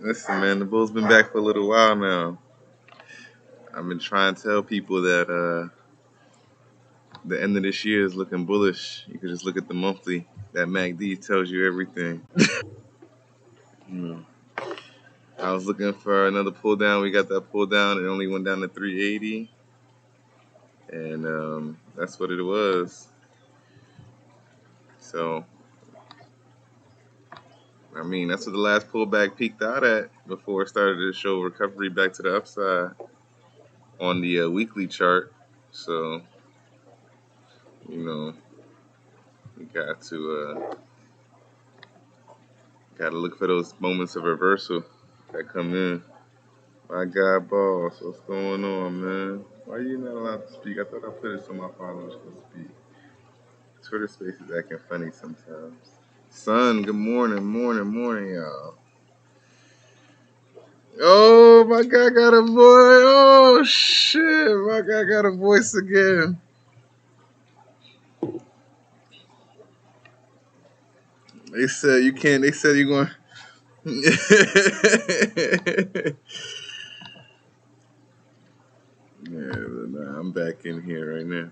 Listen, man, the bull's been back for a little while now. I've been trying to tell people that the end of this year is looking bullish. You can just look at the monthly. That MACD tells you everything. Hmm. I was looking for another pull down. We got that pull down. It only went down to 380, and that's what it was. So, I mean, that's what the last pullback peaked out at before it started to show recovery back to the upside on the weekly chart. So, you know, you gotta look for those moments of reversal that come in. My God, boss, what's going on, man? Why you not allowed to speak? I thought I put it so my followers could speak. Twitter space is acting funny sometimes. Son, good morning, morning, y'all. Oh, my guy got a voice. Oh, shit. My guy got a voice again. They said you can't. They said you're going. Yeah, nah, I'm back in here right now.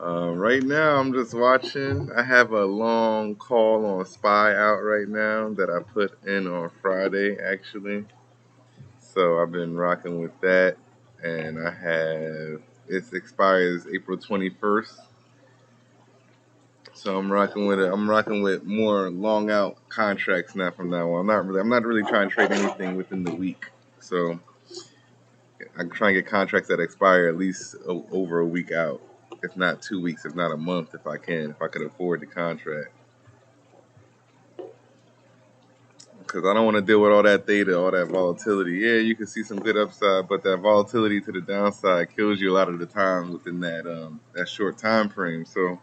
Right now, I'm just watching. I have a long call on SPY out right now that I put in on Friday, actually. So I've been rocking with that, and it expires April 21st. So I'm rocking with it. I'm rocking with more long out contracts now from now on. I'm not really trying to trade anything within the week. So I'm trying to get contracts that expire at least over a week out. If not 2 weeks, if not a month, if I could afford the contract. Because I don't want to deal with all that theta, all that volatility. Yeah, you can see some good upside, but that volatility to the downside kills you a lot of the time within that short time frame. So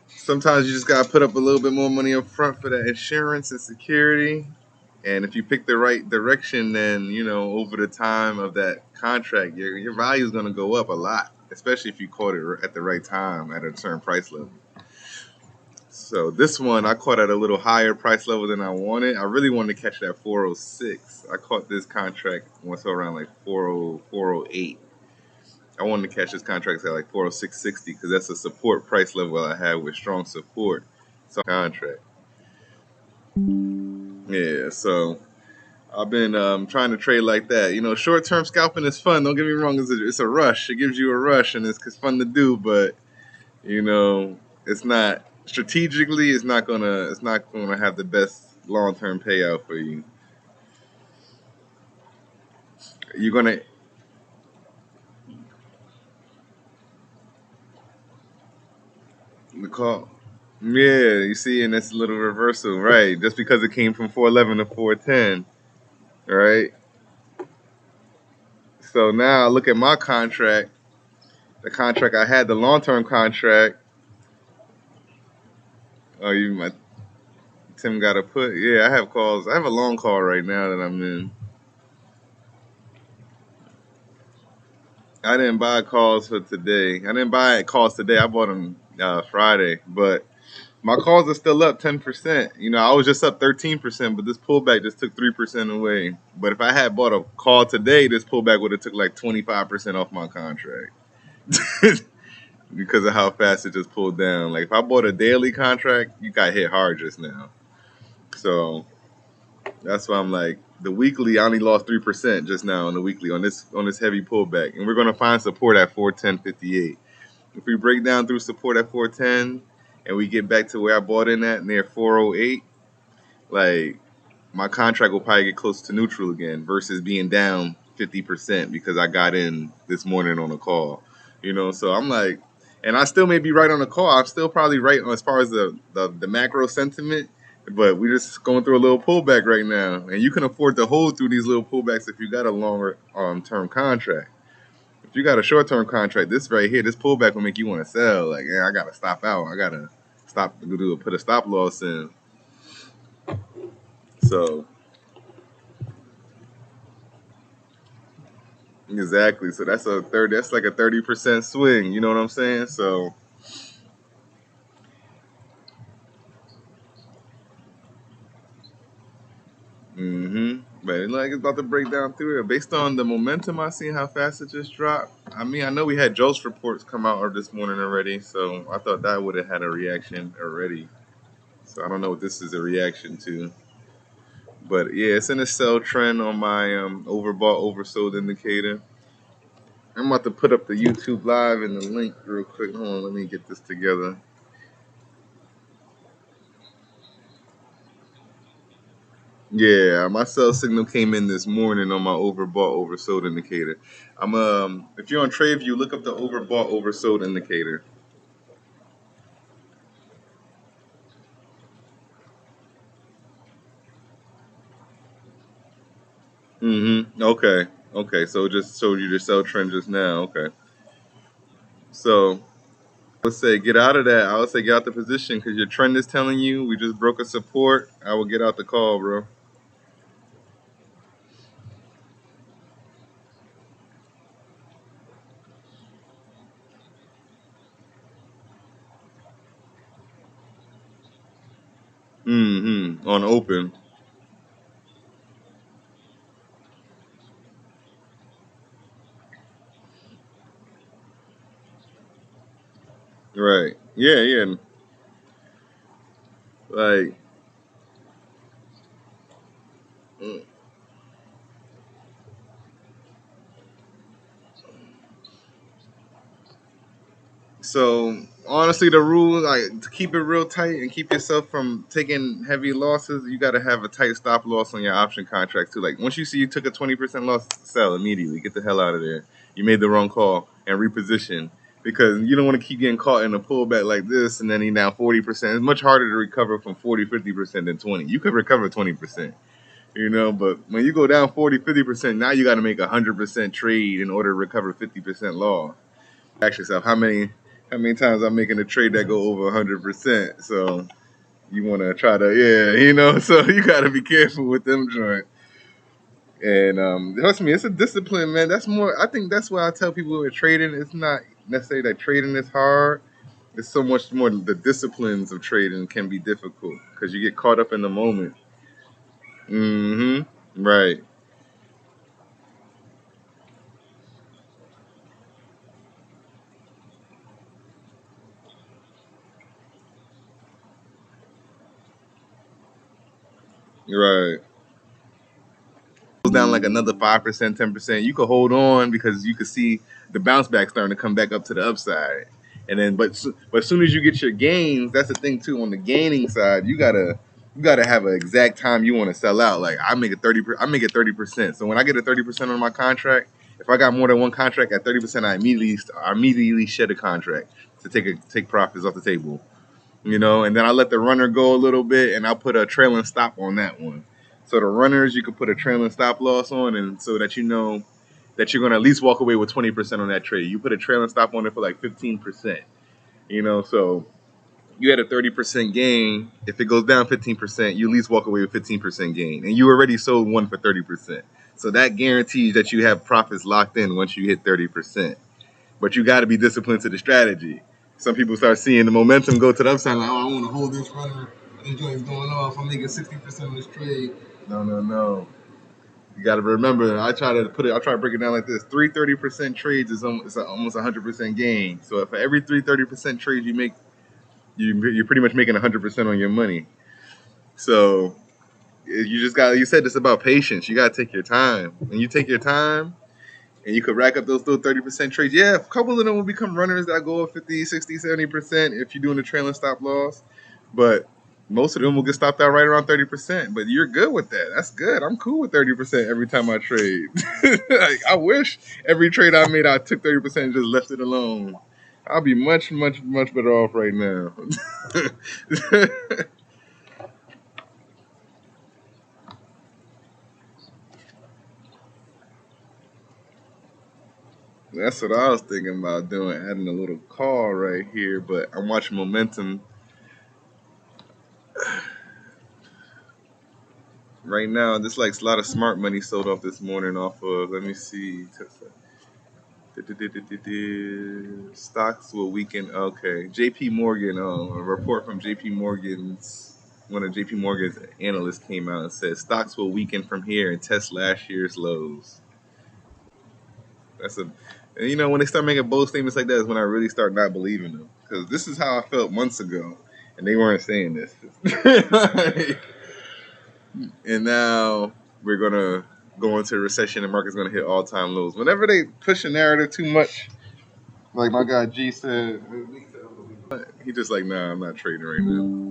sometimes you just gotta put up a little bit more money up front for that insurance and security. And if you pick the right direction, then over the time of that contract, your value is gonna go up a lot, especially if you caught it at the right time at a certain price level. So this one I caught at a little higher price level than I wanted. I really wanted to catch that 406. I caught this contract once around like 408. I wanted to catch this contract at like 406.60 because that's a support price level I have with strong support. So contract. Yeah, so I've been trying to trade like that. Short-term scalping is fun. Don't get me wrong. It's a rush. It gives you a rush, and it's fun to do. But it's not strategically. It's not gonna have the best long-term payout for you. You're gonna call. Yeah, you see, and it's a little reversal, right? Just because it came from 411 to 410, right? So now look at my contract. The contract I had, the long-term contract. Oh, Tim got a put. Yeah, I have calls. I have a long call right now that I'm in. I didn't buy calls for today. I didn't buy calls today. I bought them Friday, but my calls are still up 10%. I was just up 13%, but this pullback just took 3% away. But if I had bought a call today, this pullback would have took like 25% off my contract because of how fast it just pulled down. Like if I bought a daily contract, you got hit hard just now. So that's why I'm like, the weekly, I only lost 3% just now on the weekly on this heavy pullback, and we're gonna find support at 410.58. If we break down through support at 410, and we get back to where I bought in at near 408, like my contract will probably get close to neutral again versus being down 50% because I got in this morning on a call. So I'm like, and I still may be right on the call. I'm still probably right as far as the macro sentiment. But we're just going through a little pullback right now. And you can afford to hold through these little pullbacks if you got a longer term contract. If you got a short term contract, this right here, this pullback will make you want to sell. Like, yeah, I got to stop out. I got to put a stop loss in. So, exactly. So that's like a 30% swing. You know what I'm saying? So, But like it's about to break down through it. Based on the momentum I see how fast it just dropped. I mean, I know we had Joe's reports come out this morning already, so I thought that would have had a reaction already. So I don't know what this is a reaction to. But yeah, it's in a sell trend on my overbought, oversold indicator. I'm about to put up the YouTube live and the link real quick. Hold on, let me get this together. Yeah, my sell signal came in this morning on my overbought, oversold indicator. If you're on TradeView, look up the overbought, oversold indicator. Okay. Okay. So it just showed you the sell trend just now. Okay. So let's say get out of that. I would say get out the position because your trend is telling you we just broke a support. I will get out the call, bro. On open. Right. Yeah. Yeah. Like. mm, So honestly, the rule like to keep it real tight and keep yourself from taking heavy losses, you got to have a tight stop loss on your option contracts too. Like once you see you took a 20% loss, sell immediately. Get the hell out of there. You made the wrong call and reposition because you don't want to keep getting caught in a pullback like this and then you now 40%. It's much harder to recover from 40, 50% than 20. You could recover 20%. But when you go down 40, 50%, now you got to make 100% trade in order to recover 50% loss. Ask yourself how many times I'm making a trade that go over 100%. So you want to try to so you got to be careful with them joints. And trust me, it's a discipline, man. That's more. I think that's why I tell people with trading, it's not necessarily that trading is hard. It's so much more the disciplines of trading can be difficult because you get caught up in the moment. Right. Right. Goes down like another 5%, 10%, you could hold on because you could see the bounce back starting to come back up to the upside. And then, but as soon as you get your gains, that's the thing too. On the gaining side, you gotta have an exact time you want to sell out. Like I make it 30%. So when I get a 30% on my contract, if I got more than one contract at 30%, I immediately shed a contract to take profits off the table. And then I let the runner go a little bit, and I'll put a trailing stop on that one. So the runners, you can put a trailing stop loss on, and so that you know that you're gonna at least walk away with 20% on that trade. You put a trailing stop on it for like 15%. So you had a 30% gain. If it goes down 15%, you at least walk away with 15% gain, and you already sold one for 30%. So that guarantees that you have profits locked in once you hit 30%. But you got to be disciplined to the strategy. Some people start seeing the momentum go to the upside, like, oh, I want to hold this runner. This joint's going off. I'm making 60% of this trade. No, no, no. You got to remember. I try to break it down like this: three 30% trades is almost 100% gain. So for every three 30% trades you make, you're pretty much making 100% on your money. So you just got. You said this about patience. You got to take your time. When you take your time, and you could rack up those little 30% trades. Yeah, a couple of them will become runners that go up 50, 60, 70% if you're doing the trailing stop loss. But most of them will get stopped out right around 30%. But you're good with that. That's good. I'm cool with 30% every time I trade. Like, I wish every trade I made, I took 30% and just left it alone. I'll be much, much, much better off right now. That's what I was thinking about doing, adding a little call right here. But I'm watching momentum right now. This like a lot of smart money sold off this morning off of. Let me see. Stocks will weaken. Okay, J.P. Morgan. A report from J.P. Morgan's. one of JP Morgan's analysts came out and said stocks will weaken from here and test last year's lows. That's a, and you know, when they start making bold statements like that is when I really start not believing them. Because this is how I felt months ago, and they weren't saying this. And now we're gonna go into a recession, and market's gonna hit all-time lows. Whenever they push a narrative too much, like my guy G said, he just like, nah, I'm not trading right now.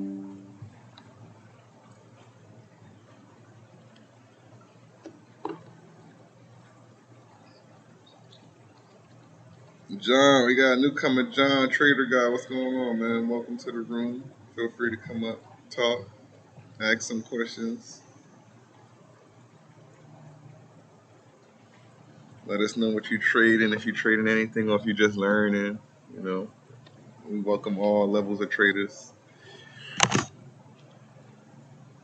John, we got a newcomer, John, trader guy. What's going on, man? Welcome to the room. Feel free to come up, talk, ask some questions. Let us know what you trading, if you trading anything, or if you just learning. You know, we welcome all levels of traders.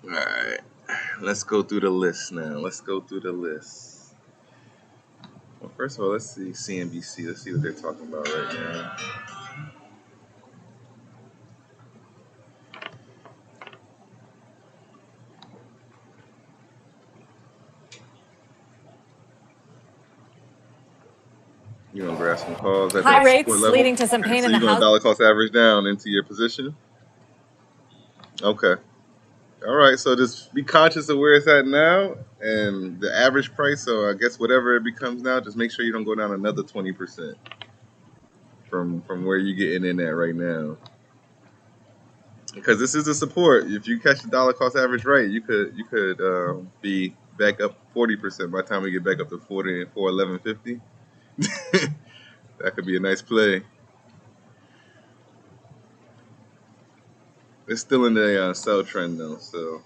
All right, let's go through the list now. Let's go through the list. Well, first of all, let's see CNBC. Let's see what they're talking about right now. You want to grab some calls at High that rates support level? leading to some pain So in you're the going to house. dollar cost average down into your position? Okay. All right. So just be conscious of where it's at now and the average price. So I guess whatever it becomes now, just make sure you don't go down another 20% from where you're getting in at right now. Because this is a support. If you catch the dollar cost average right, you could be back up 40% by the time we get back up to 40 and 411.50. That could be a nice play. It's still in the sell trend though, so.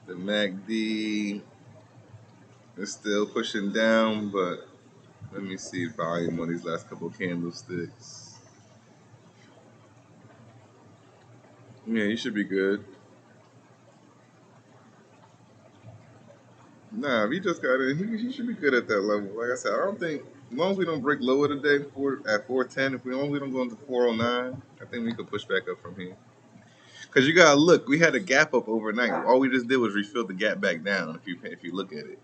The MACD is still pushing down, but let me see volume on these last couple of candlesticks. Yeah, you should be good. Nah, if he just got in, he should be good at that level. Like I said, I don't think, as long as we don't break lower today at 410, as long as we don't go into 409, I think we could push back up from here. Because you gotta look, we had a gap up overnight. All we just did was refill the gap back down. If you look at it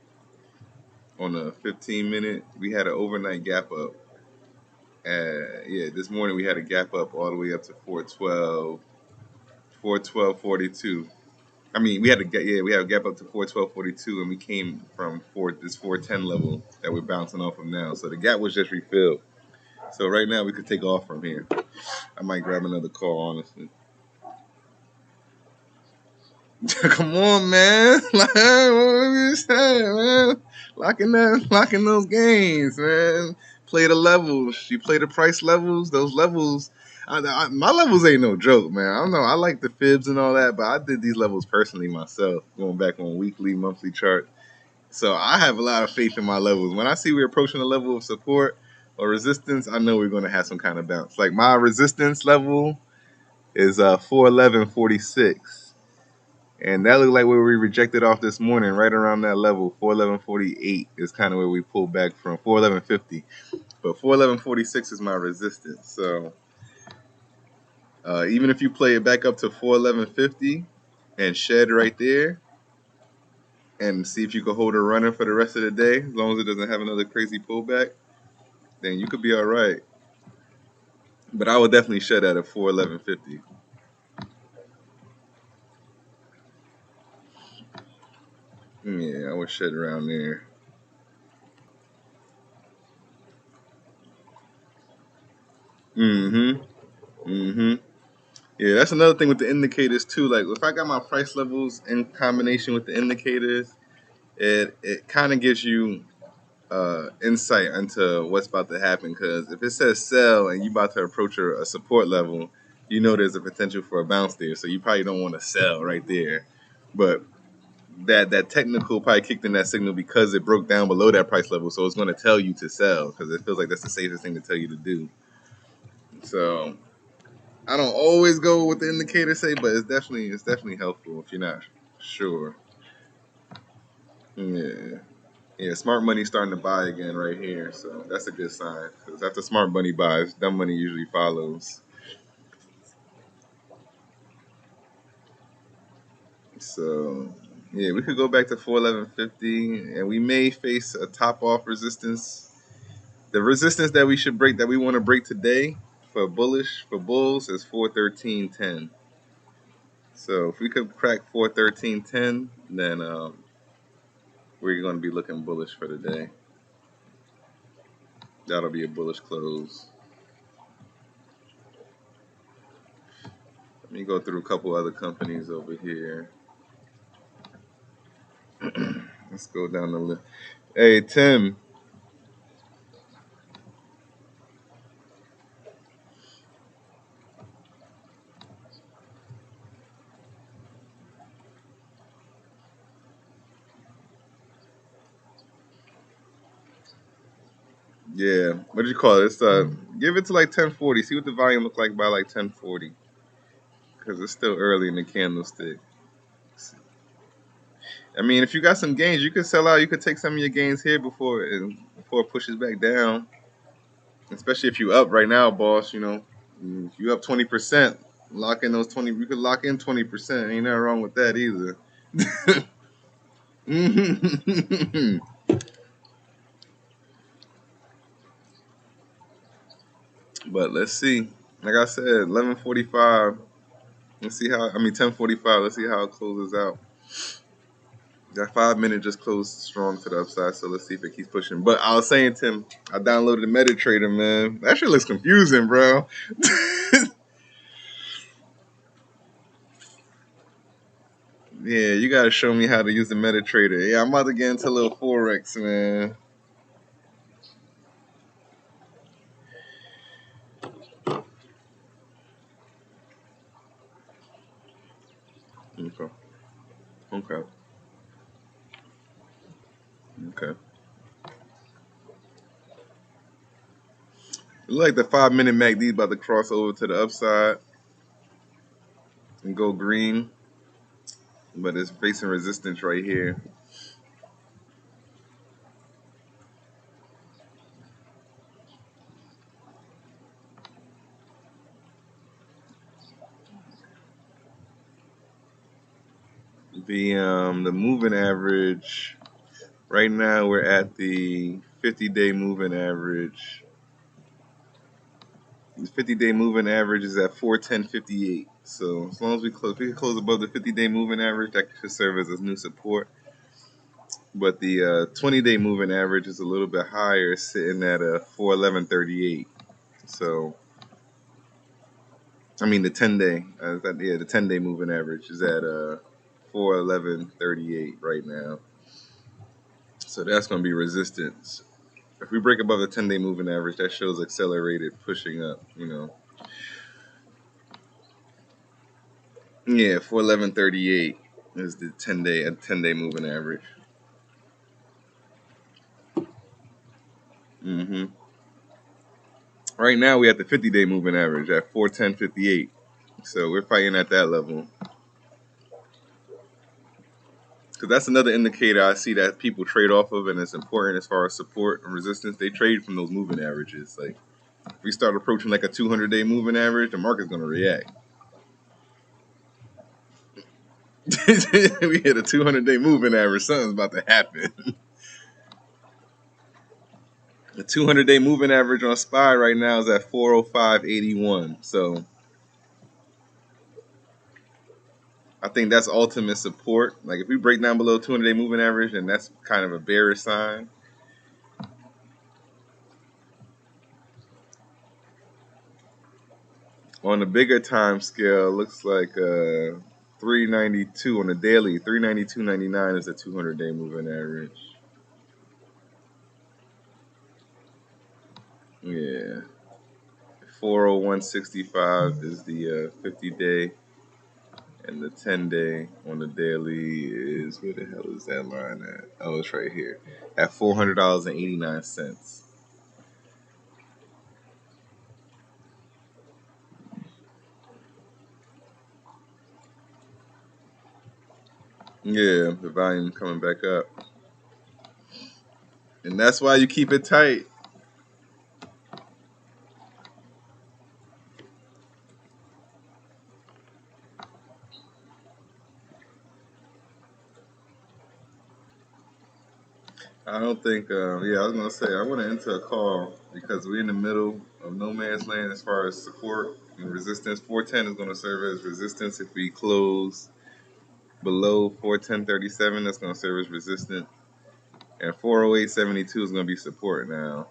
on the 15-minute, we had an overnight gap up. This morning we had a gap up all the way up to 412.42. I mean, we had a gap up to 412.42, and we came from this 410 level that we're bouncing off of now. So the gap was just refilled. So right now we could take off from here. I might grab another call, honestly. Come on, man. What are you saying, man? Locking those games, man. Play the levels. You play the price levels. Those levels. My levels ain't no joke, man. I don't know. I like the fibs and all that, but I did these levels personally myself, going back on weekly, monthly chart. So I have a lot of faith in my levels. When I see we're approaching a level of support or resistance, I know we're going to have some kind of bounce. Like my resistance level is 411.46. And that looked like where we rejected off this morning, right around that level. 411.48 is kind of where we pulled back from. 411.50. But 411.46 is my resistance. So even if you play it back up to 411.50 and shed right there and see if you can hold a runner for the rest of the day, as long as it doesn't have another crazy pullback, then you could be all right. But I would definitely shed at a 411.50. Yeah, I would shed around there. Yeah, that's another thing with the indicators too. Like if I got my price levels in combination with the indicators, it kind of gives you insight into what's about to happen. Because if it says sell and you about to approach a support level, you know there's a potential for a bounce there. So you probably don't want to sell right there. But that technical probably kicked in that signal because it broke down below that price level. So it's going to tell you to sell because it feels like that's the safest thing to tell you to do. So I don't always go with what the indicators say, but it's definitely helpful if you're not sure. Yeah. Yeah, smart money starting to buy again right here, so that's a good sign. Because after smart money buys, dumb money usually follows. So yeah, we could go back to 411.50, and we may face a top off resistance. The resistance that we should break, that we want to break today for bulls is 413.10. So if we could crack 413.10, then we're going to be looking bullish for the day. That'll be a bullish close. Let me go through a couple other companies over here. Let's go down the list. Hey, Tim. Yeah, what do you call it? It's give it to like 1040. See what the volume look like by like 1040, because it's still early in the candlestick. I mean, if you got some gains, you could sell out. You could take some of your gains here before it pushes back down. Especially if you up right now, boss. You know, if you up 20%, lock in those 20. You could lock in 20%. Ain't nothing wrong with that either. But let's see. Like I said, 11:45. Let's see how. I mean, 10:45. Let's see how it closes out. That 5 minute just closed strong to the upside, so let's see if it keeps pushing. But I was saying, Tim, I downloaded the MetaTrader, man. That shit looks confusing, bro. Yeah, you gotta show me how to use the MetaTrader. Yeah, I'm about to get into a little Forex, man. Okay. Okay. Okay. It look like the 5 minute MACD is about to cross over to the upside and go green, but it's facing resistance right here. The moving average right now, we're at the 50-day moving average. The 50-day moving average is at 410.58. So as long as we can close above the 50-day moving average, that could serve as a new support. But the 20-day moving average is a little bit higher, sitting at a 411.38. So I mean the 10-day, the 10-day moving average is at 411.38 right now. So that's going to be resistance. If we break above the 10-day moving average, that shows accelerated pushing up, you know. Yeah, 411.38 is the 10-day moving average. Mm-hmm. Right now we at the 50-day moving average at 410.58. So we're fighting at that level. Because that's another indicator I see that people trade off of, and it's important as far as support and resistance. They trade from those moving averages. Like, if we start approaching like a 200-day moving average, the market's going to react. We hit a 200-day moving average, something's about to happen. The 200-day moving average on SPY right now is at 405.81. So I think that's ultimate support. Like, if we break down below 200-day moving average, then that's kind of a bearish sign. On the bigger time scale, looks like 392 on the daily. 392.99 is the 200-day moving average. Yeah. 401.65 is the 50-day, and the 10-day on the daily is, where the hell is that line at? Oh, it's right here at $400.89. Yeah, the volume coming back up. And that's why you keep it tight. I don't think, yeah, I was going to say, I want to enter a call because we're in the middle of no man's land as far as support and resistance. 410 is going to serve as resistance if we close below 410.37. That's going to serve as resistance. And 408.72 is going to be support now.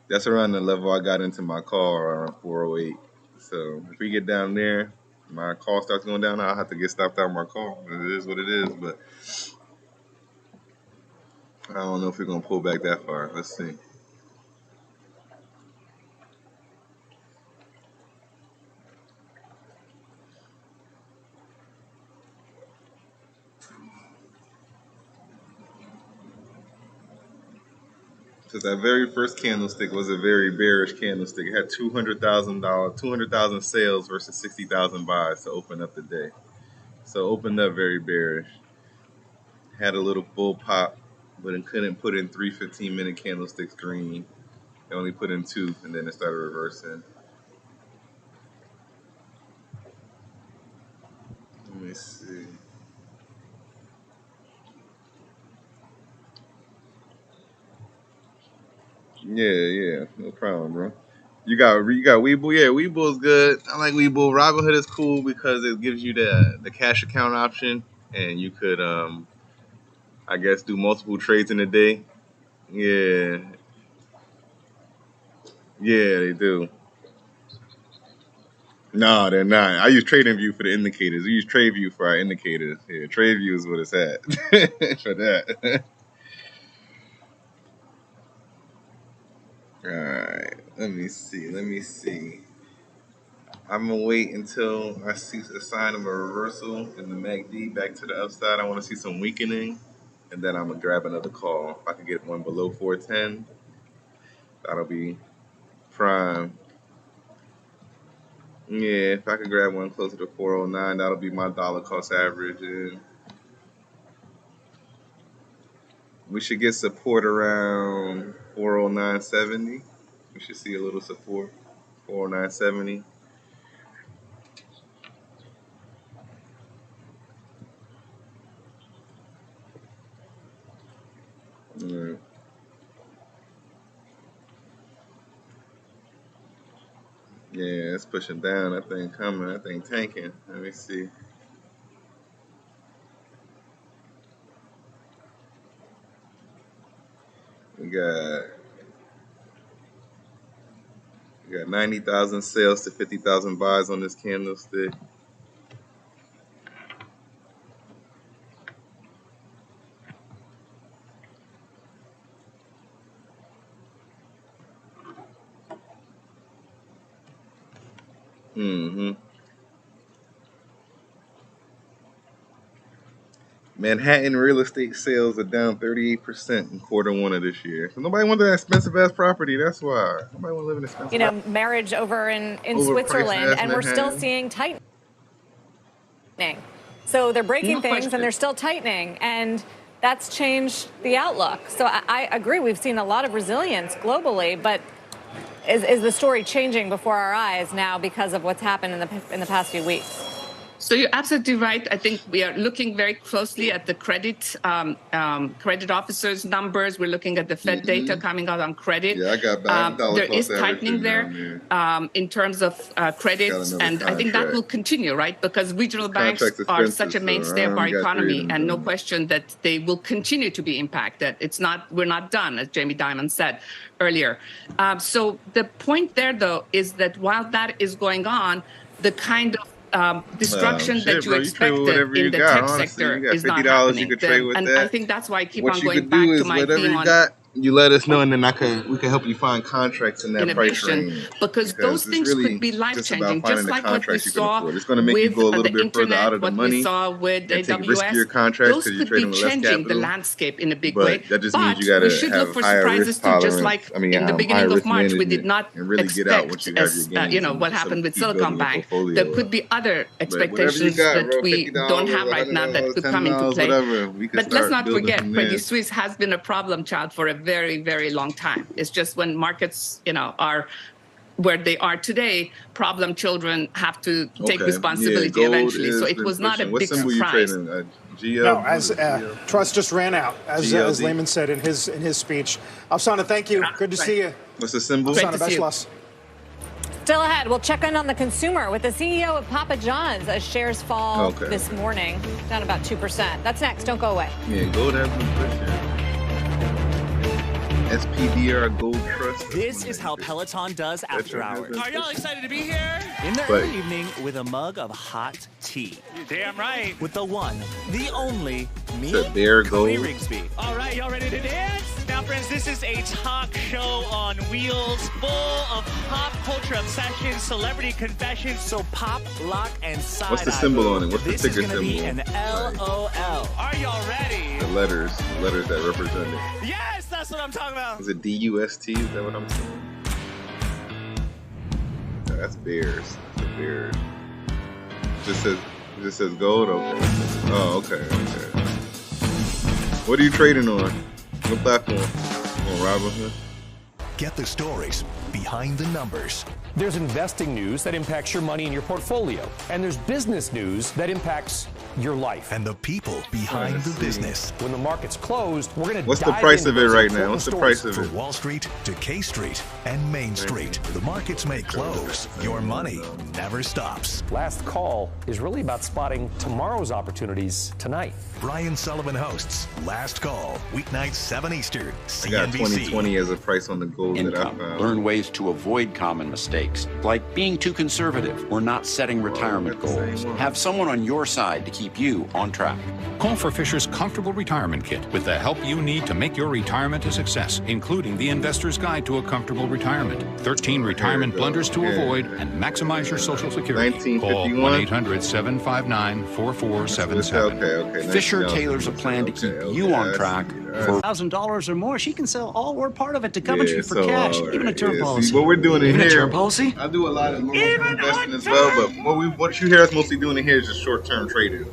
That's around the level I got into my call, around 408. So if we get down there, my call starts going down, I'll have to get stopped out my call. It is what it is, but I don't know if we're going to pull back that far. Let's see. Because that very first candlestick was a very bearish candlestick. It had $200,000 sales versus 60,000 buys to open up the day. So opened up very bearish. Had a little bull pop, but it couldn't put in 3 15-minute candlesticks green. It only put in 2, and then it started reversing. Let me see. Yeah, no problem, bro. You got Webull. Yeah, Webull is good. I like Webull. Robinhood is cool because it gives you the cash account option, and you could I guess do multiple trades in a day. Yeah, they do. No, they're not. I use TradingView for the indicators. We use TradeView for our indicators. Yeah, TradeView is what it's at for that. All right, let me see. I'm gonna wait until I see a sign of a reversal in the MACD back to the upside. I want to see some weakening, and then I'm gonna grab another call. If I can get one below 410, that'll be prime. Yeah, if I could grab one closer to 409, that'll be my dollar cost average. And we should get support around 409.70. We should see a little support, 409.70. Mm. Yeah, it's pushing down. That thing coming. That thing tanking. Let me see. We got 90,000 sales to 50,000 buys on this candlestick. Mm-hmm. Manhattan real estate sales are down 38% in Q1 of this year. So nobody wants that expensive ass property. That's why nobody want to live in expensive. Marriage over in Switzerland, and we're still seeing tightening. So they're breaking things, and they're still tightening, and that's changed the outlook. So I agree. We've seen a lot of resilience globally, but is the story changing before our eyes now because of what's happened in the past few weeks? So you're absolutely right. I think we are looking very closely at the credit officers' numbers. We're looking at the Fed data coming out on credit. Yeah, I got back. There is tightening there in terms of credits, and I think that will continue, right? Because regional banks are such a mainstay of our economy, and no question that they will continue to be impacted. We're not done, as Jamie Dimon said earlier. So the point there, though, is that while that is going on, the kind of destruction that you expected in the tech sector is not happening. And I think that's why I keep on going back to my theme on you let us know, and then we can help you find contracts in that price range. Because those things really could be life-changing, just like what we saw it's going to make you go a little bit further out of the money. We saw with and take AWS, riskier contracts those because could you're trading be with less changing capital. the landscape in a big way. That just means you got to have higher risk tolerance. Just like in the beginning of March, we did not really expect, get out what you have your gains what happened with Silicon Bank. There could be other expectations that we don't have right now that could come into play. But let's not forget, Credit Suisse has been a problem child for a very, very long time. It's just when markets, are where they are today, problem children have to take responsibility eventually. So it was not a big surprise. No, as trust just ran out, as Lehman said in his speech. Afsana, thank you. Good to see you. What's the symbol? Afsana, best loss. Still ahead, we'll check in on the consumer with the CEO of Papa John's as shares fall this morning, down about 2%. That's next. Don't go away. Yeah, gold has been pushing. SPDR Gold Trust. This is how Peloton does after hours. Are y'all excited to be here? In the early evening with a mug of hot tea. You're damn right. With the one, the only, me, Cody Rigsby. All right, y'all ready to dance? Now, friends, this is a talk show on wheels full of pop culture obsession, celebrity confessions. So pop, lock, and side. What's the symbol on it? What's the ticker symbol? This is going to be an LOL. Are y'all ready? The letters that represent it. Yes, that's what I'm talking about. Is it DUST? Is that what I'm saying? No, that's Bears. That's a Bears. It just says gold. Okay. Oh, okay. What are you trading on? What platform? On Robinhood? Get the stories behind the numbers. There's investing news that impacts your money and your portfolio. And there's business news that impacts your life. And the people behind the business. When the market's closed, we're going to What's the price of it right now? What's the price of it? From Wall Street to K Street and Main Street. The markets may close. Your money never stops. Last Call is really about spotting tomorrow's opportunities tonight. Brian Sullivan hosts Last Call, weeknights 7 Eastern, CNBC. I got 2020 as a price on the gold that I found. Learn ways to avoid common mistakes, like being too conservative or not setting retirement goals. Have someone on your side to keep you on track. Call for Fisher's Comfortable Retirement Kit with the help you need to make your retirement a success, including the Investor's Guide to a Comfortable Retirement, 13 retirement blunders to avoid, and maximize your Social Security. Call 1-800-759-4477. Fisher tailors a plan to keep you on track. For $1,000 or more, she can sell all or part of it to Coventry for cash, even a term policy. See, what we're doing in here, term policy? I do a lot of long-term investing as well, but what you hear us mostly doing in here is just short-term trading.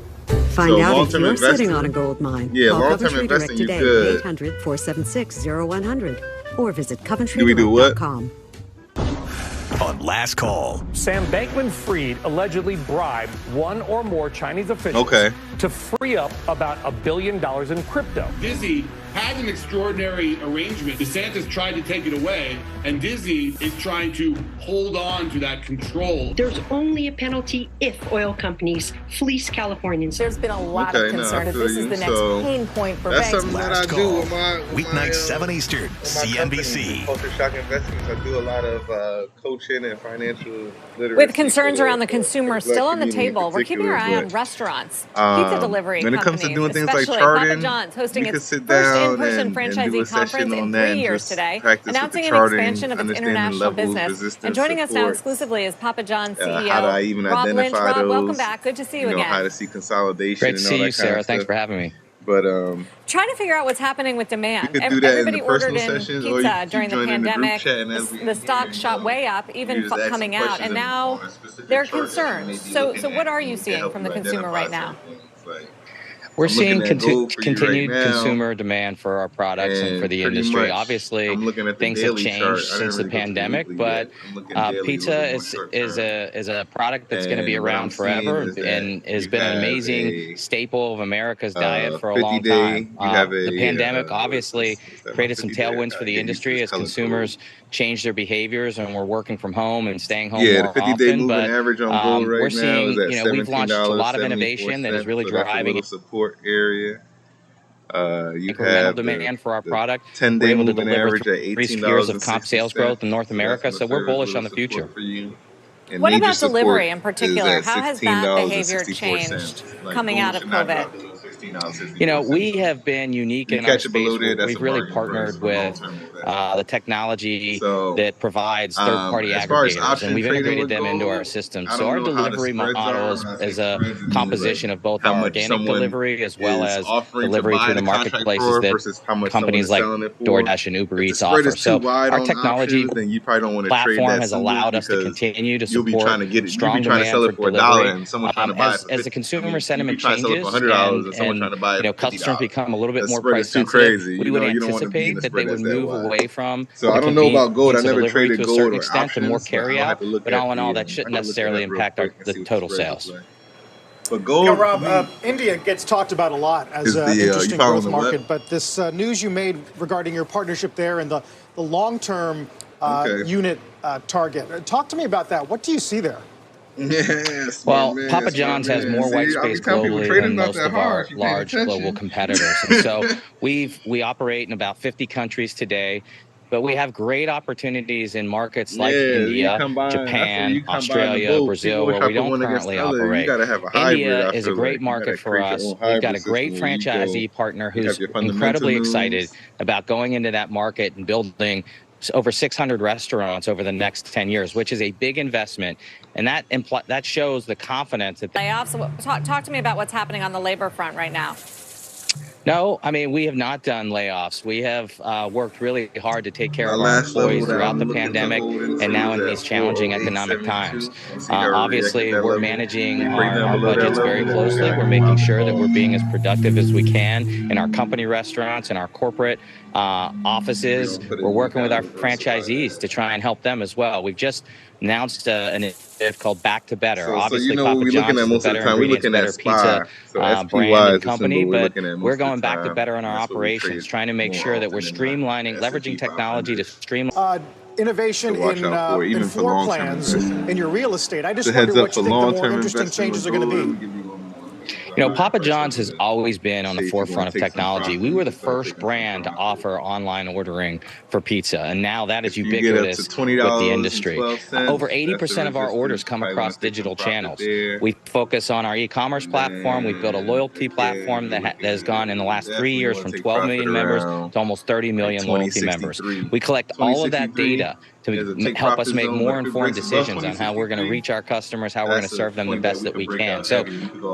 Find out if you're sitting on a gold mine. Yeah, call long-term Coventry investing, Direct you today, good. 800-476-0100, or visit Do coventrydirect.com. On Last Call. Sam Bankman-Fried allegedly bribed one or more Chinese officials to free up about $1 billion in crypto. Dizzy had an extraordinary arrangement. DeSantis tried to take it away, and Dizzy is trying to hold on to that control. There's only a penalty if oil companies fleece Californians. There's been a lot of concern that this is the next pain point for banks. That's something that I do with my weeknights 7 Eastern, CNBC. Culture Shock Investments. I do a lot of coaching and financial literacy. With concerns around the consumer still on the table, we're keeping our eye on restaurants, pizza delivery when it comes to doing things like charting, Papa John's hosting its sit first down in-person and franchisee do a conference in 3 years today, announcing an expansion of its international business. And joining us now exclusively is Papa John's CEO, how do I even Rob Lynch. identify Rob, those? welcome back. Good to see you again. How to see consolidation. Great to see you, Sarah. Thanks for having me. But trying to figure out what's happening with demand. you could do that Everybody in the personal ordered in sessions, pizza during the pandemic. The stock shot way up, even coming out, and now there are concerns. So what are you seeing from the consumer right now? We're seeing continued consumer demand for our products and for the industry. Obviously, things have changed since the pandemic, but pizza is a product that's going to be around forever and has been an amazing staple of America's diet for a long time. The pandemic obviously created some tailwinds for the industry as consumers change their behaviors, and we're working from home and staying home more often. But we're seeing, we've launched a lot of innovation that is really driving support area. You incremental have demand for our product. 10-day we're able to moving deliver average at 3 years of comp sales growth in North America, so we're bullish on the future. What about delivery in particular? How has that behavior changed coming out of COVID? You know, we have been unique in our space. We've really partnered with the technology that provides third-party aggregators, and we've integrated them into our system. So our delivery model is a composition of both our organic delivery as well as delivery through the marketplaces that companies like DoorDash and Uber Eats offer. So our technology platform has allowed us to continue to support strong demand for delivery. As the consumer sentiment changes and customers become a little bit more price sensitive, we would anticipate that they would move away from so I don't know about gold. I never traded to a gold certain or extent options, to more carry out, but all in all, that shouldn't necessarily impact the total sales. But gold, you know, Rob, India gets talked about a lot as an interesting growth market, but this news you made regarding your partnership there and the long-term unit target. Talk to me about that. What do you see there? Well, Papa John's has more white space globally than most of our large global competitors. And so we operate in about 50 countries today, but we have great opportunities in markets like India, Japan, Australia, Brazil, where we don't currently operate. India is a great market for us. We've got a great franchisee partner who's incredibly excited about going into that market and building over 600 restaurants over the next 10 years, which is a big investment. And that shows the confidence that layoffs. Talk to me about what's happening on the labor front right now. No, I mean, we have not done layoffs. We have worked really hard to take care of our employees throughout the pandemic and now in these challenging economic times. Obviously, we're managing our budgets very closely. We're making sure that we're being as productive as we can in our company restaurants and our corporate offices. We're working with our franchisees to try and help them as well. We've just announced an initiative called Back to Better. Obviously, Papa John's is a better ingredients, better pizza brand and company, but we're going back to better in our operations, trying to make sure that we're streamlining, leveraging technology to streamline. Innovation in floor plans in your real estate. I just wonder what you think the more interesting changes are going to be. You know, Papa John's has always been on the forefront of technology. We were the first brand to offer online ordering for pizza, and now that is ubiquitous with the industry. Over 80% of our orders come across digital channels. We focus on our e-commerce platform. We've built a loyalty platform that has gone in the last 3 years from 12 million members to almost 30 million loyalty members. We collect all of that data to help us make more informed decisions on how we're going to reach our customers, how we're going to serve them the best that we can. So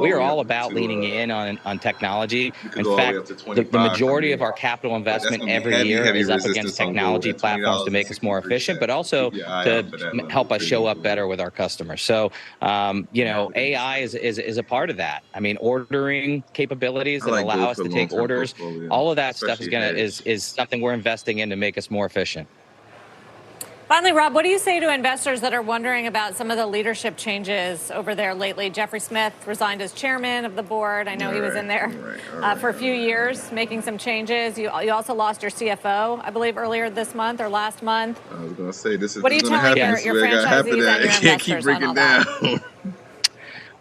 we are all about leaning in on technology. In fact, the majority of our capital investment every year is up against technology platforms to make us more efficient, but also to help us show up better with our customers. So, you know, AI is a part of that. I mean, ordering capabilities that allow us to take orders, all of that stuff is something we're investing in to make us more efficient. Finally, Rob, what do you say to investors that are wondering about some of the leadership changes over there lately? Jeffrey Smith resigned as chairman of the board. I know he was in there for a few years, making some changes. You also lost your CFO, I believe, earlier this month or last month. I was going to say, this is what are you telling your franchisees and your investors on all that?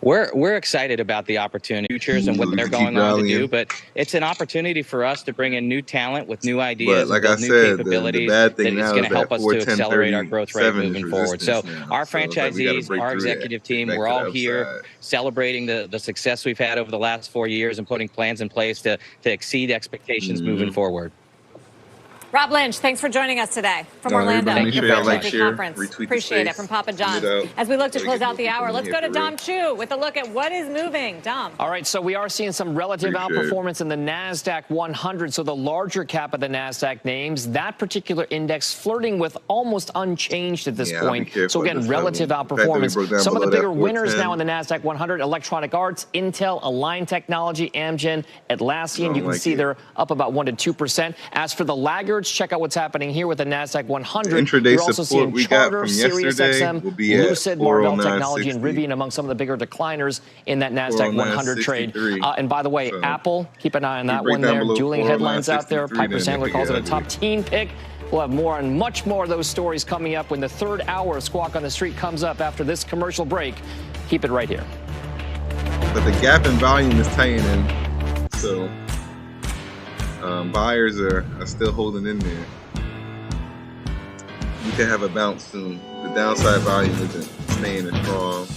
We're excited about the opportunity, futures, and what they're going on to do, but it's an opportunity for us to bring in new talent with new ideas, like and new capabilities that is going to help us to accelerate our growth rate moving forward. So our franchisees, our executive team, we're all here celebrating the success we've had over the last 4 years and putting plans in place to exceed expectations moving forward. Rob Lynch, thanks for joining us today from Orlando. Make sure y'all like, share, conference. Appreciate it from Papa John's. As we look to close out the hour, let's go to Dom Chu with a look at what is moving. Dom. All right, so we are seeing some relative outperformance in the NASDAQ 100, so the larger cap of the NASDAQ names. That particular index flirting with almost unchanged at this point. So again, relative outperformance. Some of the bigger winners now in the NASDAQ 100, Electronic Arts, Intel, Align Technology, Amgen, Atlassian. You can see they're up about 1 to 2%. As for the laggards, check out what's happening here with the NASDAQ 100. Intraday You're also seeing Charter, SiriusXM, Lucid, Marvell Technology, and Rivian among some of the bigger decliners in in that NASDAQ 100 trade. And by the way, Apple, keep an eye on that one there. Dueling headlines out there. Piper Sandler calls it a top teen pick. We'll have more and much more of those stories coming up when the third hour of Squawk on the Street comes up after this commercial break. Keep it right here. But the gap in volume is tightening, so buyers are still holding in there. You can have a bounce soon. The downside volume isn't staying as strong.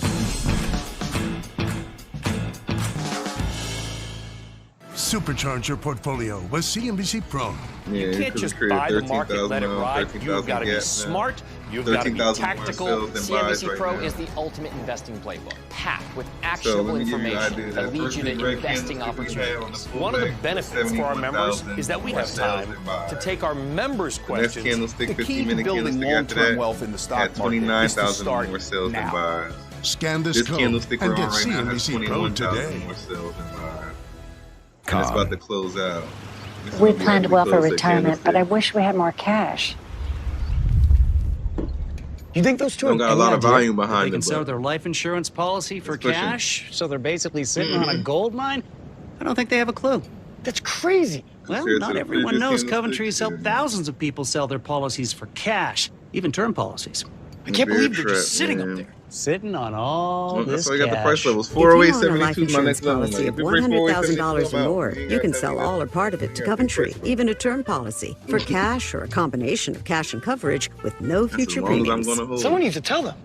Supercharge your portfolio with CNBC Pro. You can't just buy the market, let it ride. You've got to be smart. You've got to be tactical. CNBC Pro is the ultimate investing playbook, packed with actionable information that leads you to investing opportunities. One of the benefits for our members is that we have time to take our members' questions. The key to building long-term wealth in the stock market is to start now. Scan this code and get CNBC Pro today. And it's about to close out. We planned well for retirement, but I wish we had more cash. You think those two don't got a lot of volume behind them? They them, can sell their life insurance policy for cash, so they're basically sitting on a gold mine? I don't think they have a clue. That's crazy. Well, not everyone knows Coventry has helped thousands of people sell their policies for cash, even term policies. I can't believe they're just sitting up there, sitting on all this cash. That's why I got the price levels. If you own a life insurance policy of $100,000 or more, you can sell all or part of it to Coventry, even a term policy, for cash or a combination of cash and coverage with no future premiums. Someone needs to tell them.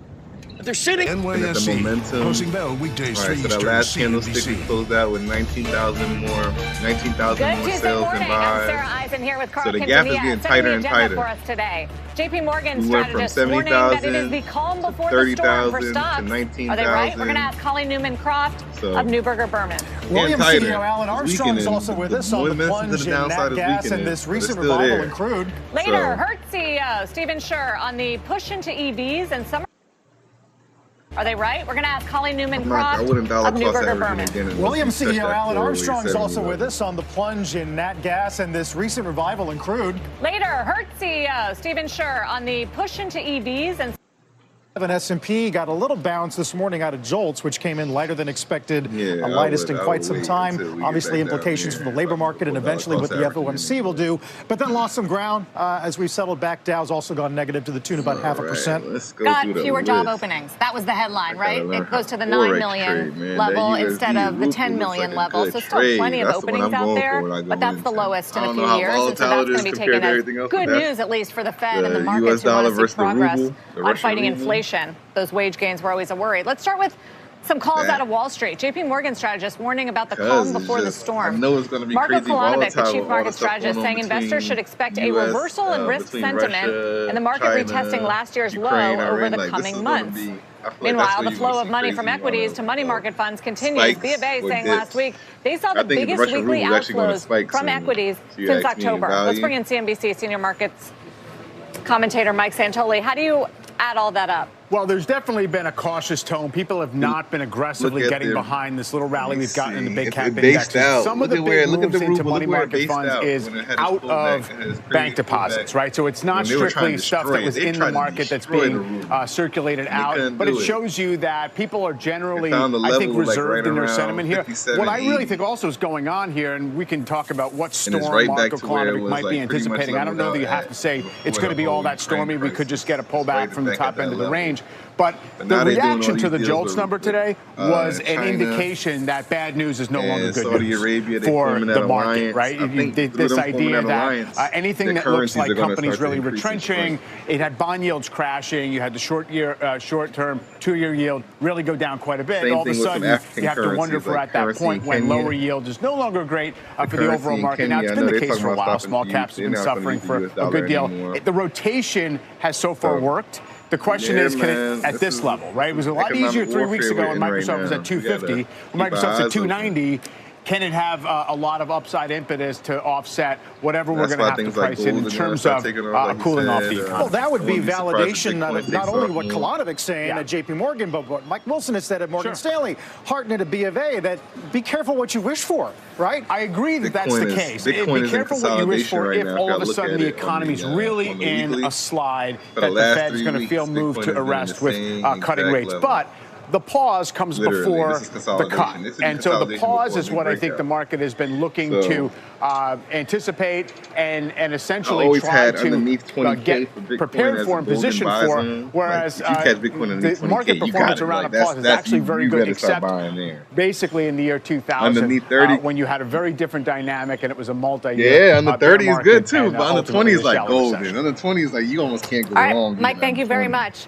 They're sitting. NYSE. Momentum. Closing bell weekdays. All right, so that last candlestick we closed out with 19,000 more sales and buys. Sarah Eisen here with Carl So the gap is getting tighter and tighter. For us today. JP Morgan we went from strategist warning that it is the 70,000 calm to before the storm for 30,000 stocks. to 19,000. Are they right? We're going to ask Colleen Newman-Croft of Neuberger Berman. Williams CEO Alan Armstrong is also with us on the plunge in nat gas and this recent revival in crude. Later, Hertz CEO Stephen Scherr on the push into EVs and summer. Are they right? We're going to ask Colleen Newman-Croft of Neuberger Berman. Williams CEO Alan Armstrong is also with us on the plunge in nat gas and this recent revival in crude. Later, Hertz CEO Stephen Scherr on the push into EVs and S&P got a little bounce this morning out of JOLTS, which came in lighter than expected, lightest in quite some time. Obviously, implications for the labor market and eventually what the FOMC will do. But then lost some ground as we've settled back. Dow's also gone negative to the tune of about 0.5%. Got fewer job openings. That was the headline, right? It goes to the 9 million level instead of the 10 million level. So still plenty of openings out there, but that's the lowest in a few years. And so that's going to be taken as good news, at least for the Fed and the markets who want to see progress on fighting inflation. Those wage gains were always a worry. Let's start with some calls out of Wall Street. JP Morgan strategist warning about the calm before the storm. I know it's going to be Marco crazy Kolanovic, the chief market strategist, saying investors should expect a reversal in risk sentiment and the market retesting last year's low over the coming months. Meanwhile, the flow of money from equities to money market funds continues. BofA saying last week they saw the biggest weekly outflows from equities since October. Let's bring in CNBC senior markets commentator Mike Santoli. How do you add all that up? Well, there's definitely been a cautious tone. People have not been aggressively getting behind this little rally we've gotten in the big cap index. Some of the big moves into money market funds is out of bank deposits, right? So it's not strictly stuff that was in the market that's being circulated out, but it shows you that people are generally, I think, reserved in their sentiment here. What I really think also is going on here, and we can talk about what storm Marco Kolanovic might be anticipating. I don't know that you have to say it's going to be all that stormy. We could just get a pullback from the top end of the range. But the reaction to the JOLTS number today was an indication that bad news is no longer good news for the market, right? This idea that anything that looks like companies really retrenching, it had bond yields crashing, you had the short-term 2-year yield really go down quite a bit. All of a sudden, you have to wonder if we're at that point when lower yield is no longer great for the overall market. Now, it's been the case for a while. Small caps have been suffering for a good deal. The rotation has so far worked. The question is, can it at this level, right? It was a lot easier 3 weeks ago when Microsoft was at 250. When Microsoft's at 290. Can it have a lot of upside impetus to offset whatever we're going to have to price in terms of cooling off the economy? Well, that would be validation of not only what Kolonovic's saying at JP Morgan, but what Mike Wilson has said at Morgan Stanley, Hartnett at BofA, that be careful what you wish for, right? I agree that that's the case. Be careful what you wish for if all of a sudden the economy's really in a slide that the Fed's going to feel moved to arrest with cutting rates. But the pause comes before the cut. And so the pause is what I think the market has been looking to anticipate and essentially try to get prepared for and positioned for, whereas the market performance around a pause is actually very good, except basically in the year 2000 when you had a very different dynamic and it was a multi-year. Yeah, on the 30 is good too, but on the 20 is like golden. On the 20 is like you almost can't go wrong. Mike, thank you very much.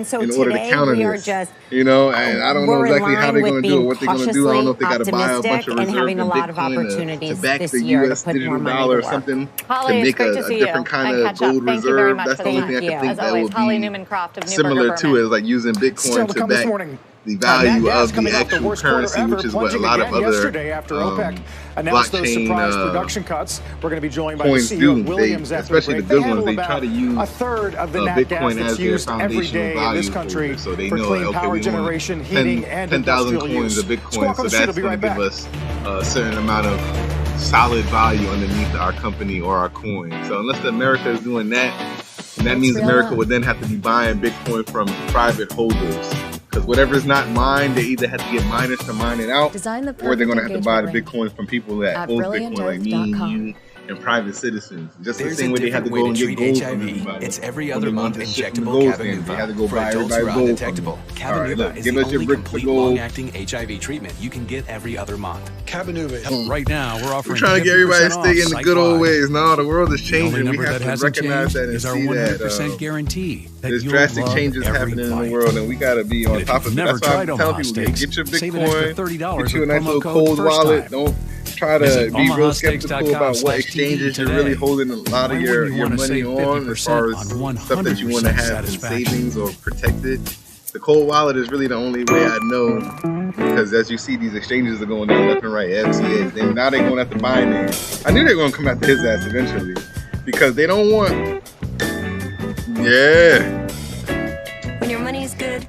And so in order to today counter we are this. just, You know, and I don't know we're in exactly how line they're with going to do it, being what they're going to do. I don't know if they got to buy a bunch of optimistic reserves and having a in lot of Bitcoin opportunities to back this the year to U.S. put digital more money dollar or to work. something Holly, to it's make great to a see different you kind and of catch up. gold Thank you very reserve. much That's for the the only thing I thank can you. think As that always, would Holly be Newman Croft of similar to it, like using Still Bitcoin to to come this back morning. the Nat value gas of coming the off the actual worst quarter currency, ever, which is what a plunging lot of again other yesterday after OPEC announced those blockchain surprise production cuts. We're going to be joined by the coins CEO do. of Williams after Especially the break. good They ones, they handle try to about use a third of the nat gas Bitcoin that's as their used every foundational day in value this country holder. So they for know, clean okay, power we want generation, heating, and 10,000 industrial coins use. of Bitcoin, Squawk so on the Street will that's be going right to give back. us a certain amount of solid value underneath our company or our coin. So unless America is doing that, And that means America would then have to be buying Bitcoin from private holders. Because whatever is not mined, they either have to get miners to mine it out, or they're going to have to buy the Bitcoin from people that hold Bitcoin, like me and you and private citizens. Just the same way they had to go and get gold from everybody. It's every other month injectable Cabenuva. They had to go For buy adults everybody who are gold. undetectable, Cabenuva is the only complete long-acting HIV treatment you can get every other month. Cabenuva. Right now, we're offering. We're trying to get everybody to stay in the good old ways. No, the world is The changing. only We number have that to hasn't recognize changed that and is our see 100% that guarantee that there's you'll drastic love changes every happening in fight. the world, and we got to be on And top if of you've it. never That's why tried I'm telling Omaha people, Steaks, get your save an extra Bitcoin, $30 get you a with nice promo little code cold first wallet. time. Don't try to Visit be real skeptical about what omahasteaks.com/TD exchanges you're today. really holding a lot of Why your wouldn't you wanna money save on, as far 50% as on stuff that you want to 100% have in satisfaction? savings or protected. The cold wallet is really the only way I know, because as you see, these exchanges are going down left and right. FTX, then now they're going after Binance. I knew they were going to come after his ass eventually, because they don't want. Yeah. When your money's good,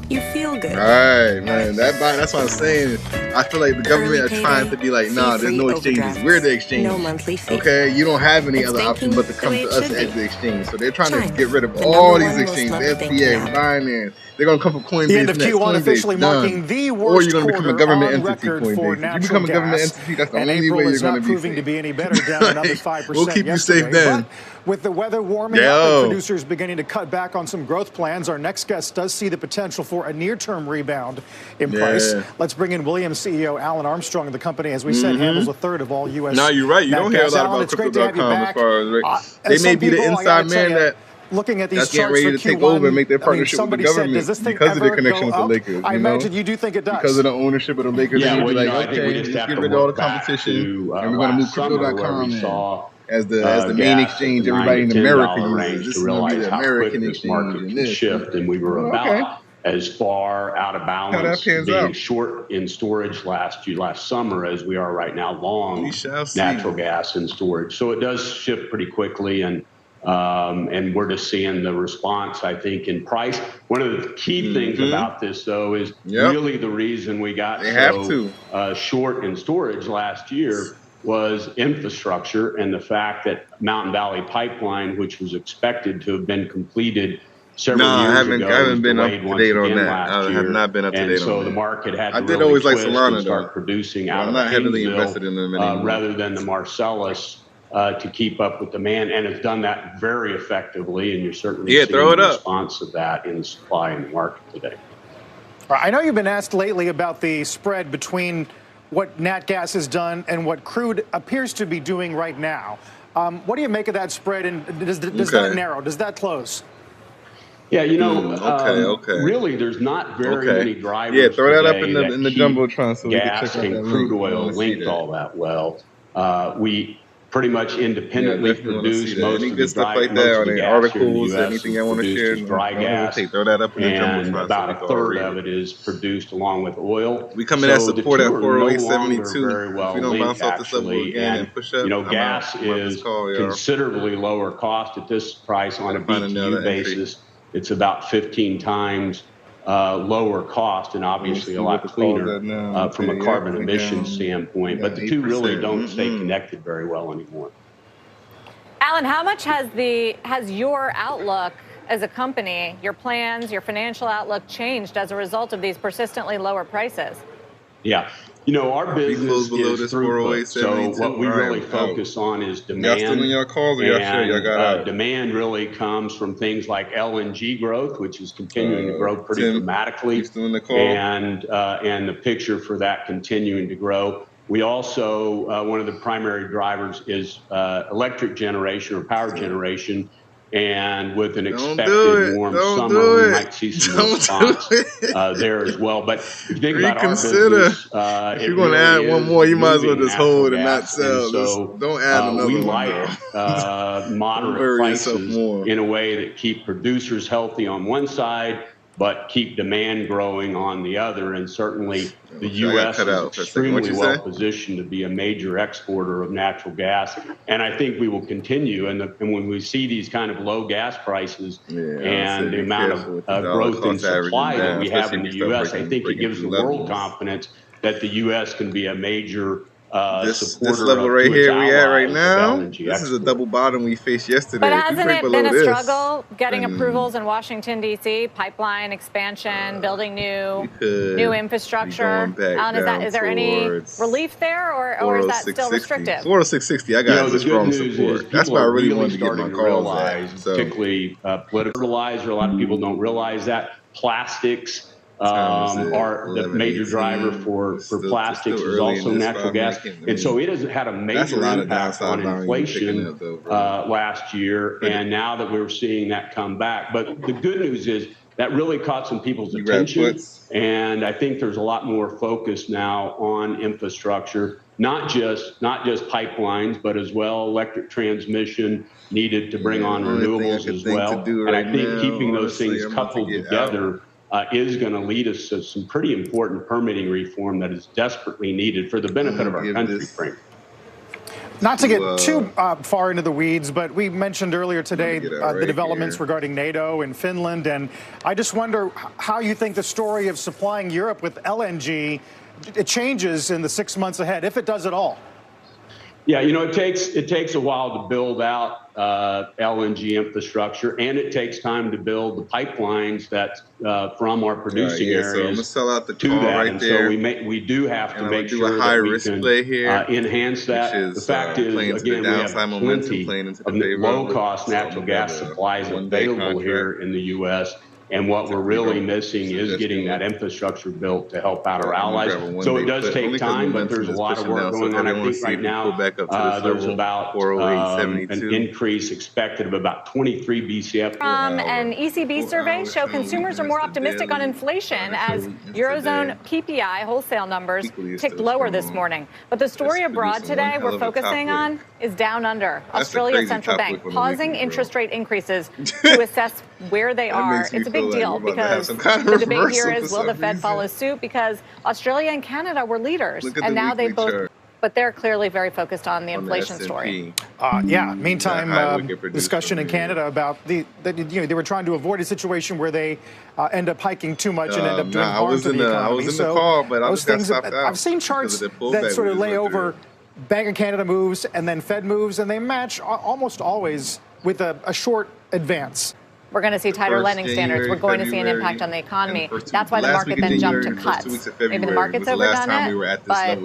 you feel good. All right, man. That's what I'm saying. I feel like the government are trying to be like, nah, there's no exchanges. We're the exchange. No monthly fee. Okay, you don't have any other option but to come to us as the exchange. So they're trying to get rid of all these exchanges, FTX, Binance. They're going to come from Coinbase. The end of next. Q1 Coinbase, officially done. marking the Or worst you're going to become a quarter government on entity, record for Coinbase. If you natural become a government gas. entity, that's the And only April way you're is going not to be proving safe. to be any better, down another 5% We'll keep you yesterday. safe then. But with the weather warming up and producers beginning to cut back on some growth plans, our next guest does see the potential for a near-term rebound in price. Let's bring in Williams CEO Alan Armstrong. The company, as we said, handles a third of all U.S. No, you're right. You don't hear a lot Alan, about Crypto.com as far as they may be the inside man that looking at these that's getting charts ready for to take Q1, over and make their partnership with the somebody said, government does this thing because of their ever connection go with the up? Lakers. I imagine you do think it does. Because of the ownership of the Lakers. Yeah, they'd be like, I think we okay, just let's have get to rid of all the look back competition, to and we're going to move last summer where Crypto.com we saw as the main exchange everybody in America uses. This to is going to be realize the how quick American this exchange market and can this. shift, and we were about as far out of balance pans being out. short in storage last summer as we are right now long natural gas in storage. So it does shift pretty quickly, and we're just seeing the response, I think, in price. One of the key things about this, though, is really the reason we got short in storage last year was infrastructure, and the fact that Mountain Valley Pipeline, which was expected to have been completed several years ago, I haven't been up delayed to once date on again that. last I year. have not been up to date on that. And so the market had to I did really always like twist Solana, and start though. producing Well, out I'm of not heavily Haynesville, invested in them anymore. rather than the Marcellus to keep up with demand, and it's done that very effectively, and you're certainly seeing the response of that in the supply in the market today. I know you've been asked lately about the spread between what nat gas has done and what crude appears to be doing right now. What do you make of that spread, and does that narrow? Does that close? Yeah, you know, really, there's not very many drivers. Yeah, throw that up today in the jumbotron so we can gas check out that and crude link. oil linked all that well. We pretty much independently produce most any of good the stuff dry, like most that, of or the any gas articles, here in the US anything I is want to produced share, as dry don't gas, hesitate, throw that up in the and jumbotron. about a third of it is produced along with oil. We come in at support at so 408.72. very well If we don't bounce linked, off this level actually, again and push up, you know, I'm gas out. I'm is considerably lower cost at this price on a BTU basis. It's about 15 times lower cost, and obviously a lot cleaner from a carbon emissions standpoint. But the two really don't stay connected very well anymore. Alan, how much has your outlook as a company, your plans, your financial outlook changed as a result of these persistently lower prices? Yeah. You know, our business is throughput, so what we really focus on is demand. Y'all still in your calls, or y'all sure y'all got out? Demand really comes from things like LNG growth, which is continuing to grow pretty dramatically, and the picture for that continuing to grow. We also, one of the primary drivers is electric generation or power generation. And with an expected warm summer, we might see some response there as well. But if you think about our business, if you're going to add one more, you might as well just hold and not sell. So don't add another we one. like moderate prices in a way that keep producers healthy on one side, but keep demand growing on the other. And certainly the U.S. is extremely well positioned to be a major exporter of natural gas. And I think we will continue. And when we see these kind of low gas prices and the amount of growth in supply that we have in the U.S., I think it gives the world confidence that the U.S. can be a major this level right here we at right now. This is a double bottom we faced yesterday. But hasn't it been a struggle getting approvals in Washington, D.C., pipeline expansion, building new infrastructure? Alan, is there any relief there, or is that still restrictive? 40660, I got the strong support. That's why I really wanted to get my calls at. Particularly political fertilizer, a lot of people don't realize that. Plastics are the major driver for plastics is also natural gas. And so it has had a major impact on inflation last year. And now that we're seeing that come back. But the good news is that really caught some people's attention. And I think there's a lot more focus now on infrastructure, not just pipelines, but as well electric transmission needed to bring on renewables as well. And I think keeping those things coupled together is going to lead us to some pretty important permitting reform that is desperately needed for the benefit of our country, frankly. Not to get too far into the weeds, but we mentioned earlier today the developments regarding NATO and Finland, and I just wonder how you think the story of supplying Europe with LNG it changes in the 6 months ahead, if it does at all. Yeah, you know, it takes a while to build out LNG infrastructure, and it takes time to build the pipelines that from our producing areas so I'm gonna sell out the to call that. right and there. So we do have to make do sure a high that we risk can play here, enhance that. The fact is, again, we have plenty of low-cost natural gas supplies available here in the U.S. And what we're really missing is getting that infrastructure built to help out our allies. So it does take time, but there's a lot of work going on. I think right now there's about an increase expected of about 23 BCF. An ECB survey show consumers are more optimistic on inflation as Eurozone PPI wholesale numbers ticked lower this morning. But the story abroad today we're focusing on is down under. Australia's central bank pausing interest rate increases to assess where they are. It's a big deal because the debate here is, will the Fed follow suit? Because Australia and Canada were leaders, and now they both, but they're clearly very focused on the inflation story. Meantime, discussion in Canada about they were trying to avoid a situation where they end up hiking too much and end up doing harm to the economy. I was in the call, but I just got stopped out. I've seen charts that sort of lay over Bank of Canada moves and then Fed moves, and they match almost always with a short advance. We're going to see tighter lending standards. We're going to see an impact on the economy. That's why the market then jumped to cuts. Maybe the market's overdone it, but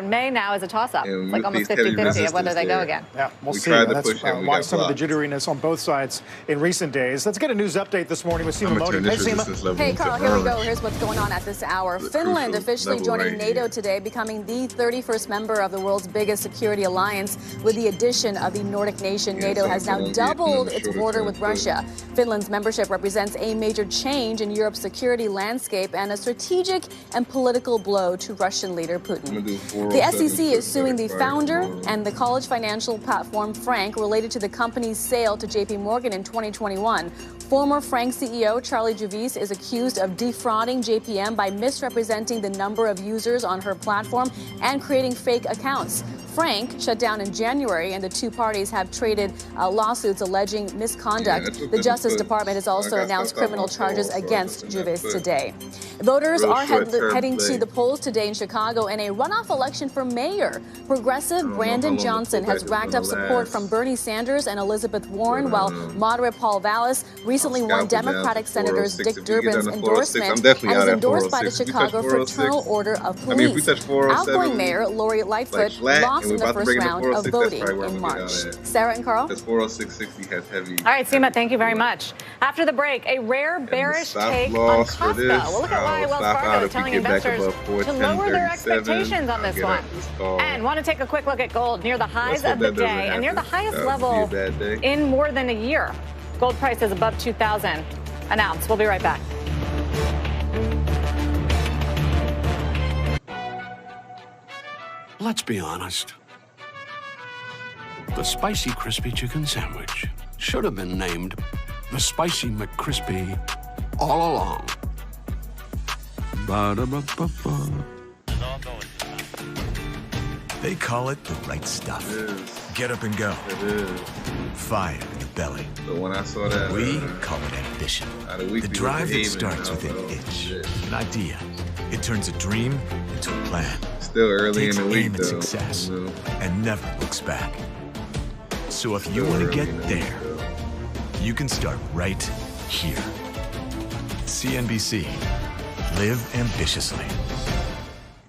May now is a toss-up. It's like almost 50-50 of whether they go again. Yeah, we'll see. That's why some of the jitteriness on both sides in recent days. Let's get a news update this morning with Seema Modi. Hey, Seema. Hey, Carl, here we go. Here's what's going on at this hour. Finland officially joining NATO today, becoming the 31st member of the world's biggest security alliance. With the addition of the Nordic nation, NATO has now doubled its border with Russia. Finland's membership represents a major change in Europe's security landscape and a strategic and political blow to Russian leader Putin. The SEC is suing the founder and the college financial platform Frank related to the company's sale to JP Morgan in 2021. Former Frank CEO Charlie Juvis is accused of defrauding JPM by misrepresenting the number of users on her platform and creating fake accounts. Frank shut down in January, and the two parties have traded lawsuits alleging misconduct. The Justice Department has also announced criminal charges against Juvis today. Voters are heading to the polls today in Chicago in a runoff election for mayor. Progressive Brandon Johnson has racked up support from Bernie Sanders and Elizabeth Warren, while moderate Paul Vallis recently won Democratic Senators Dick Durbin's endorsement and is endorsed by the Chicago Fraternal Order of Police. Outgoing Mayor Lori Lightfoot lost in the first round of voting in March. Sarah and Carl? Because 40660 has heavy. All right, Seema, thank you very much. After the break, a rare bearish take on Costco. We'll look at why Wells Fargo is telling investors to lower their expectations on this one. And want to take a quick look at gold near the highs of the day and near the highest level in more than a year. Gold price is above $2,000 an ounce. We'll be right back. Let's be honest. The Spicy Crispy Chicken Sandwich should have been named the Spicy McCrispy all along. Ba-da-ba-ba-ba. They call it the right stuff. Get up and go. Fire in the belly. But when I saw that, we call it ambition. The drive that starts with an itch, an idea. It turns a dream into a plan. still early in takes the week, aim at though. Success and never looks back. So if you want to get there, you can start right here. CNBC. Live ambitiously.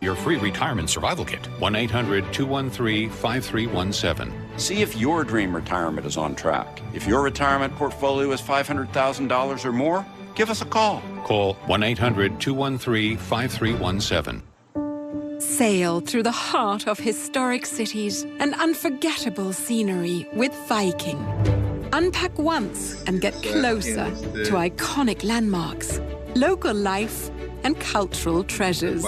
Your free retirement survival kit, 1-800-213-5317. See if your dream retirement is on track. If your retirement portfolio is $500,000 or more, give us a call. Call 1-800-213-5317. Sail through the heart of historic cities and unforgettable scenery with Viking. Unpack once and get closer to iconic landmarks, local life, and cultural treasures.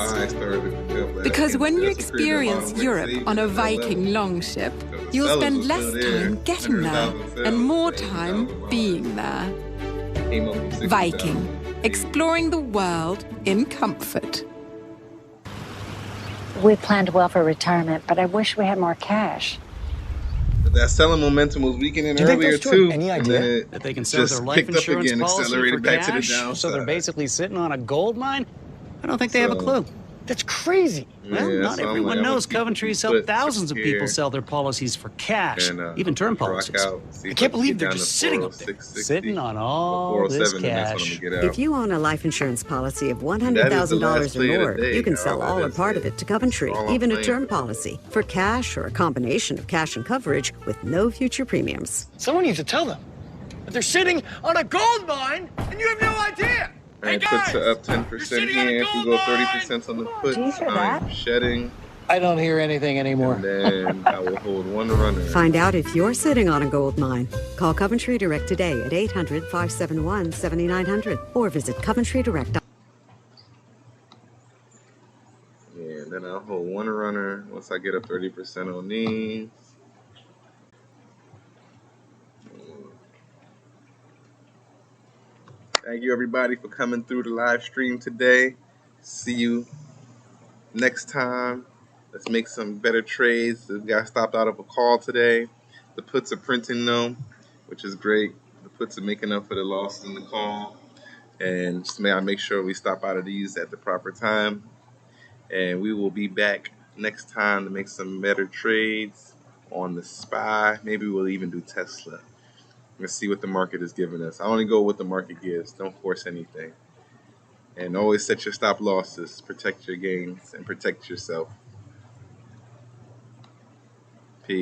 Because when you experience Europe on a Viking longship, you'll spend less time getting there and more time being there. Viking, exploring the world in comfort. We planned well for retirement, but I wish we had more cash. But that selling momentum was weakening earlier too. Any idea that they can sell their life insurance policy for cash, so they're basically sitting on a gold mine? I don't think they have a clue. That's crazy. Well, not everyone knows Coventry has helped thousands of people sell their policies for cash, even term policies. I can't believe they're just sitting up there, sitting on all this cash. If you own a life insurance policy of $100,000 or more, you can sell all or part of it to Coventry, even a term policy, for cash or a combination of cash and coverage with no future premiums. Someone needs to tell them that they're sitting on a gold mine and you have no idea. And puts are up 10% here. If we go 30% on the puts, I'm shedding. I don't hear anything anymore. And then I will hold one runner. Find out if you're sitting on a gold mine. Call Coventry Direct today at 800-571-7900 or visit coventrydirect.com. Yeah, and then I'll hold one runner once I get up 30% on these. Thank you, everybody, for coming through the live stream today. See you next time. Let's make some better trades. We got stopped out of a call today. The puts are printing though, which is great. The puts are making up for the loss in the call. And just may I make sure we stop out of these at the proper time. And we will be back next time to make some better trades on the SPY. Maybe we'll even do Tesla. Let's see what the market is giving us. I only go what the market gives. Don't force anything. And always set your stop losses, protect your gains, and protect yourself.